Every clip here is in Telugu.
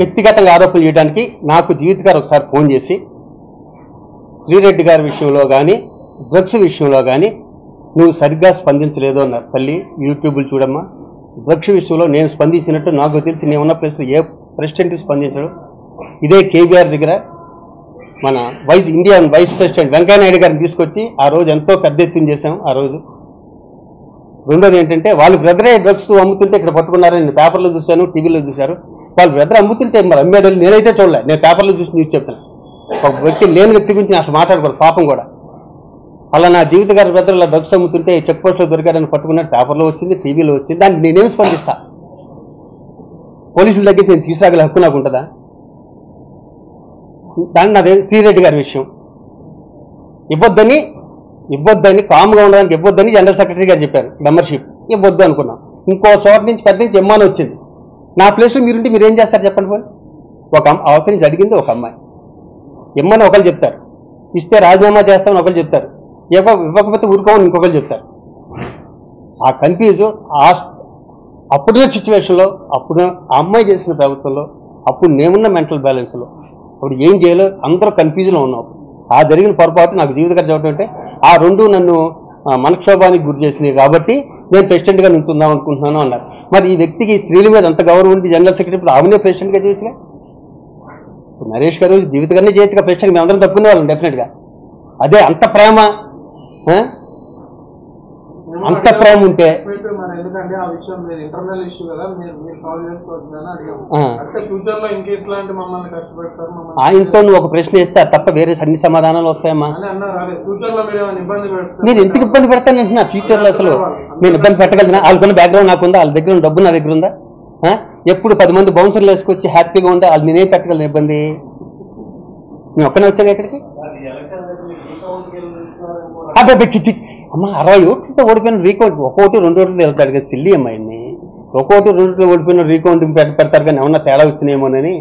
వ్యక్తిగతంగా ఆరోపణలు చేయడానికి నాకు జీవిత గారు ఒకసారి ఫోన్ చేసి శ్రీరెడ్డి గారి విషయంలో కానీ డ్రగ్స్ విషయంలో కానీ నువ్వు సరిగ్గా స్పందించలేదు అన్నారు. తల్లి యూట్యూబ్లు చూడమ్మా, డ్రగ్స్ విషయంలో నేను స్పందించినట్టు నాకు తెలిసి నేను ఉన్న ప్లేస్లో ఏ ప్రెసిడెంట్ స్పందించడు. ఇదే కేబీఆర్ దగ్గర మన ఇండియన్ వైస్ ప్రెసిడెంట్ వెంకయ్యనాయుడు గారిని తీసుకొచ్చి ఆ రోజు ఎంతో పెద్ద ఎత్తున చేశాం. ఆ రోజు రెండోది ఏంటంటే వాళ్ళు బ్రదరే డ్రగ్స్ అమ్ముతుంటే ఇక్కడ పట్టుకున్నారని నేను పేపర్లో చూశాను, టీవీలో చూశారు. వాళ్ళు బ్రదర్ అమ్ముతుంటే మరి అమ్మేడలు నేనైతే చూడలే, నేను పేపర్లో చూసి న్యూస్ చెప్తాను. ఒక వ్యక్తి లేని వ్యక్తి గురించి అసలు మాట్లాడకూడదు, పాపం కూడా. అలా నా జీవిత గారి బ్రదర్లో డ్రగ్స్ అమ్ముతుంటే చెక్ పోస్ట్లో దొరికాడని పట్టుకున్నట్టు పేపర్లో వచ్చింది, టీవీలో వచ్చింది. దానికి నేనేం స్పందిస్తా? పోలీసుల దగ్గర నేను తీసుకురాగల హక్కు నాకు ఉంటుందా? దాన్ని అదే శ్రీరెడ్డి గారి విషయం ఇవ్వద్దని కామ్గా ఉండడానికి ఇవ్వద్దని జనరల్ సెక్రటరీ గారు చెప్పారు. మెంబర్షిప్ ఇవ్వద్దు అనుకున్నాం. ఇంకో చోట నుంచి పెద్ద నుంచి ఎమ్మాని వచ్చింది. నా ప్లేస్లో మీరుంటే మీరు ఏం చేస్తారు చెప్పండి. పోయి ఒక అవతల నుంచి అడిగింది ఒక అమ్మాయి, ఇమ్మని ఒకరు చెప్తారు, ఇస్తే రాజీనామా చేస్తామని ఒకరు చెప్తారు, ఇవ్వకపోతే ఊరుకోమని ఇంకొకరు చెప్తారు. ఆ కన్ఫ్యూజ్ అప్పుడున్న సిచ్యువేషన్లో, అప్పుడు ఆ అమ్మాయి చేసిన ప్రభుత్వంలో, అప్పుడు నేనున్న మెంటల్ బ్యాలెన్స్లో అప్పుడు ఏం చేయాలో అందరూ కన్ఫ్యూజ్లో ఉన్నాం. ఆ జరిగిన పొరపాటు నాకు జీవిత గారు చెప్పడం అంటే ఆ రెండు నన్ను మనక్షోభానికి గురి చేసినాయి కాబట్టి నేను ప్రెసిడెంట్గా నింపుకుందాం అనుకుంటున్నాను అన్నారు. మరి ఈ వ్యక్తికి స్త్రీల మీద అంత గౌరవం ఉండి జనరల్ సెక్రటరీ ఆమెనే ప్రెసిడెంట్గా చేయొచ్చుగా. నరేష్ గారు జీవిత గారినే చేయొచ్చుగా ప్రెసిడెంట్. మేము అందరం తప్పుకునే వాళ్ళం డెఫినెట్గా. అదే అంత ప్రేమ ఉంటే ఆయనతో నువ్వు ఒక ప్రశ్న వేస్తే తప్ప వేరే అన్ని సమాధానాలు వస్తాయమ్మా. నేను ఎందుకు ఇబ్బంది పెడతానంటున్నా? ఫ్యూచర్లో అసలు నేను ఇబ్బంది పెట్టగలను. వాళ్ళకున్న బ్యాక్గ్రౌండ్ నాకుందా? వాళ్ళ దగ్గర డబ్బు నా దగ్గర ఉందా? ఎప్పుడు 10 మంది బౌన్సర్లు వేసుకొచ్చి హ్యాపీగా ఉంటే వాళ్ళు నేనేం పెట్టగలను ఇబ్బంది? నేను ఒక్కనే వచ్చాను ఇక్కడికి. అబ్బాయి చిచ్చి అమ్మ 60 ఓట్లతో ఓడిపోయిన రీకౌంట్ 1 ఓటు 2 ఓట్లు వెళ్తాడు కదా సిల్లి అమ్మాయిని. 1 ఓటు 2 ఓట్లు ఓడిపోయిన రీకౌంట్ పెడతారు కానీ ఏమన్నా తేడా వచ్చినాయేమోనని.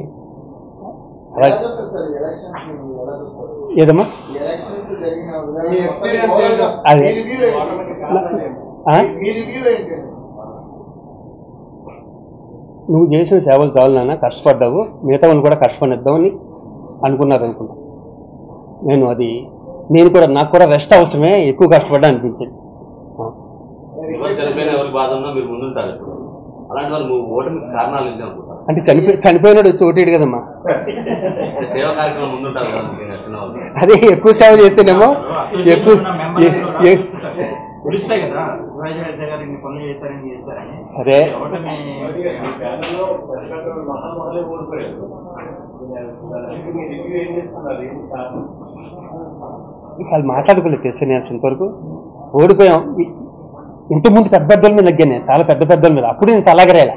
ఏదమ్మా అదే నువ్వు చేసిన సేవలు చాలు నాన్న, కష్టపడ్డావు, మిగతా వాళ్ళు కూడా కష్టపడిద్దామని అనుకున్నా. నాకు కూడా రెస్ట్ అవసరమే, ఎక్కువ కష్టపడ్డా అనిపించింది. అంటే చనిపోయినాడు వచ్చి ఓటేడు కదమ్మా. అదే ఎక్కువ సేవ చేస్తేనేమో ఎక్కువ సరే వాళ్ళు మాట్లాడుకోలేదు. తెలుసు నేను ఇంతవరకు ఓడిపోయాం. ఇంతకుముందు పెద్ద పెద్దల మీద తగ్గాను, చాలా పెద్ద పెద్దల మీద. అప్పుడు నేను తలాగరేలా